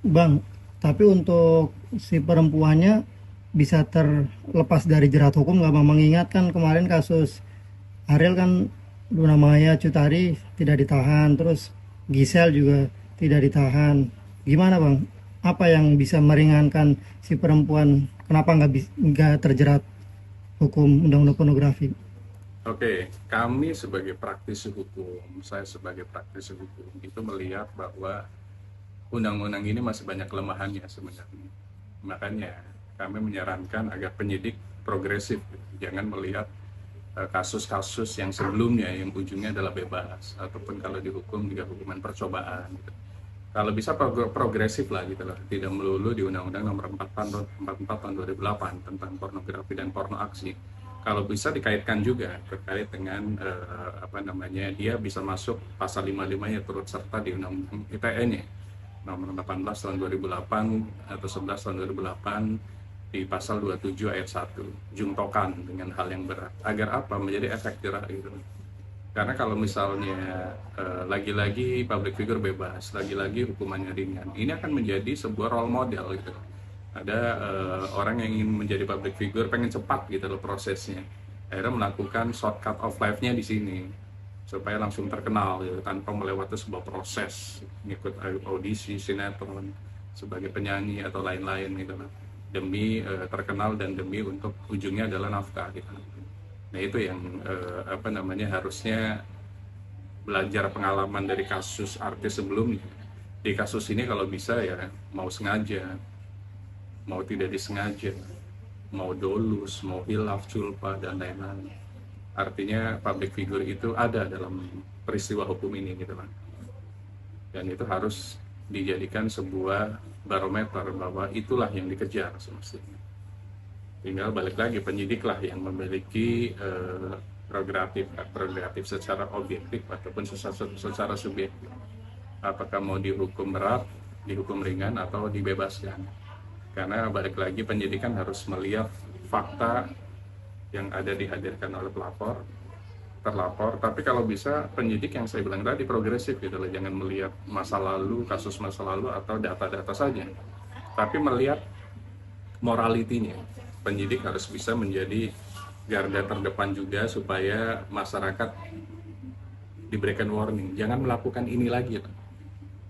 Bang, tapi untuk si perempuannya bisa terlepas dari jerat hukum nggak Bang? Mengingat kan kemarin kasus Ariel kan Luna Maya Cutari tidak ditahan, terus Gisel juga tidak ditahan. Gimana Bang? Apa yang bisa meringankan si perempuan? Kenapa nggak terjerat hukum undang-undang pornografi? Oke, kami sebagai praktisi hukum, saya sebagai praktisi hukum itu melihat bahwa undang-undang ini masih banyak kelemahannya sebenarnya. Makanya kami menyarankan agar penyidik progresif, jangan melihat kasus-kasus yang sebelumnya yang ujungnya adalah bebas ataupun kalau dihukum juga hukuman percobaan. Gitu. Kalau bisa progresif lah gitu loh, tidak melulu di Undang-Undang Nomor 44 Tahun 2008 tentang pornografi dan porno aksi. Kalau bisa dikaitkan juga terkait dengan apa namanya, dia bisa masuk pasal 55 nya turut serta di Undang-Undang ITE-nya nomor 18 tahun 2008 atau 11 tahun 2008 di pasal 27 ayat 1 jungtokan dengan hal yang berat agar apa menjadi efek jerah gitu. Karena kalau misalnya lagi-lagi public figure bebas, lagi-lagi hukumannya ringan, ini akan menjadi sebuah role model gitu. Ada orang yang ingin menjadi public figure pengen cepat gitu loh prosesnya, akhirnya melakukan shortcut of life-nya di sini supaya langsung terkenal gitu, tanpa melewati sebuah proses ngikut audisi sinetron sebagai penyanyi atau lain-lain gitu lah, demi terkenal dan demi untuk ujungnya adalah nafkah gitu. Nah itu yang apa namanya, harusnya belajar pengalaman dari kasus artis sebelumnya. Di kasus ini kalau bisa ya mau sengaja, mau tidak disengaja, mau dolus, mau hilaf, culpa dan lain-lain. Artinya public figure itu ada dalam peristiwa hukum ini gitu kan. Dan itu harus dijadikan sebuah barometer bahwa itulah yang dikejar semestinya. Tinggal balik lagi penyidik lah yang memiliki prerogatif secara objektif ataupun secara subjektif. Apakah mau dihukum berat, dihukum ringan atau dibebaskan. Karena balik lagi penyidik kan harus melihat fakta yang ada dihadirkan oleh pelapor, terlapor. Tapi kalau bisa penyidik yang saya bilang tadi progresif gitu loh, jangan melihat masa lalu, kasus masa lalu atau data-data saja, tapi melihat moralitinya. Penyidik harus bisa menjadi garda terdepan juga supaya masyarakat diberikan warning, jangan melakukan ini lagi.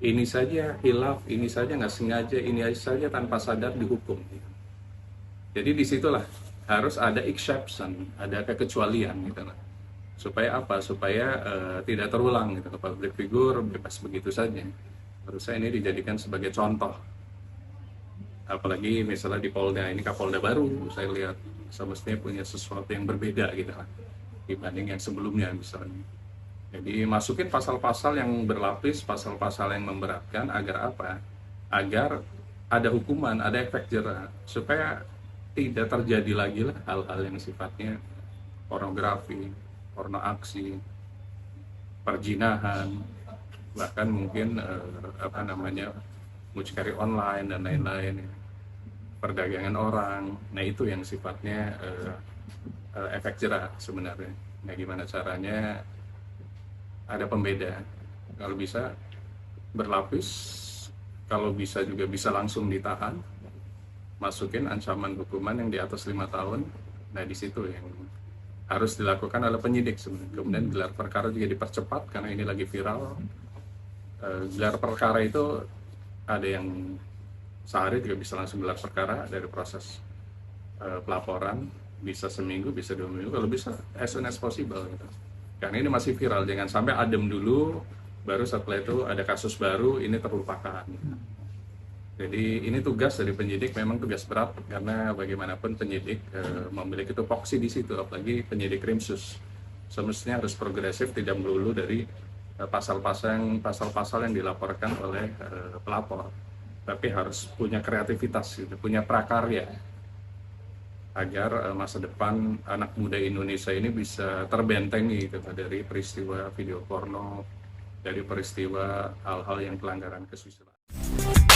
Ini saja hilaf, ini saja nggak sengaja, ini saja tanpa sadar dihukum. Jadi disitulah harus ada exception, ada kekecualian gitu lah. Supaya apa? Supaya tidak terulang gitu. Public figure bebas begitu saja. Harusnya ini dijadikan sebagai contoh. Apalagi misalnya di Polda, ini Kapolda baru, saya lihat semestinya punya sesuatu yang berbeda gitu lah dibanding yang sebelumnya misalnya. Jadi masukin pasal-pasal yang berlapis, pasal-pasal yang memberatkan agar apa? Agar ada hukuman, ada efek jerah supaya tidak terjadi lagi lah hal-hal yang sifatnya pornografi, porno aksi, perjinahan, bahkan mungkin apa namanya, mucikari online dan lain-lain, ya. Perdagangan orang. Nah itu yang sifatnya efek jerah sebenarnya. Nah gimana caranya ada pembeda, kalau bisa berlapis, kalau bisa juga bisa langsung ditahan, masukin ancaman hukuman yang di atas 5 tahun. Nah di situ yang harus dilakukan oleh penyidik sebenarnya. Kemudian gelar perkara juga dipercepat karena ini lagi viral. Gelar perkara itu ada yang sehari juga bisa langsung gelar perkara dari proses pelaporan, bisa seminggu, bisa 2 minggu, kalau bisa as soon as possible gitu. Karena ini masih viral, jangan sampai adem dulu, baru setelah itu ada kasus baru, ini terlupakan. Jadi ini tugas dari penyidik, memang tugas berat karena bagaimanapun penyidik memiliki tupoksi di situ, apalagi penyidik krimsus. Semestinya harus progresif, tidak melulu dari pasal-pasal yang dilaporkan oleh pelapor, tapi harus punya kreativitas, gitu, punya prakarya agar masa depan anak muda Indonesia ini bisa terbentengi gitu, dari peristiwa video porno, dari peristiwa hal-hal yang pelanggaran kesusilaan.